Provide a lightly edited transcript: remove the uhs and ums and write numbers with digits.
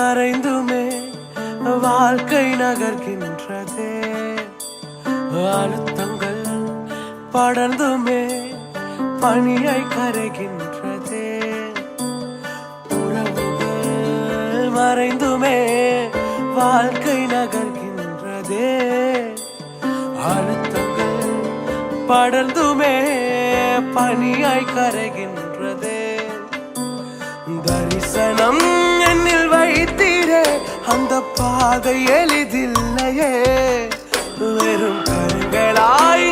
மறைந்துமே வாழ்க்கை நகர்கின்றதே. அழுத்தங்கள் படர்ந்துமே பனியை கரைகின்றதே. உறவுகள் மறைந்துமே வாழ்க்கை நகர்கின்றதே. அழுத்தங்கள் படர்ந்துமே பனியாய் கரைகின்றதே. தரிசனம் என்னில் வைத்தீரே, அந்த பாதை எளிதில்லையே. வெறும் கண்களாய்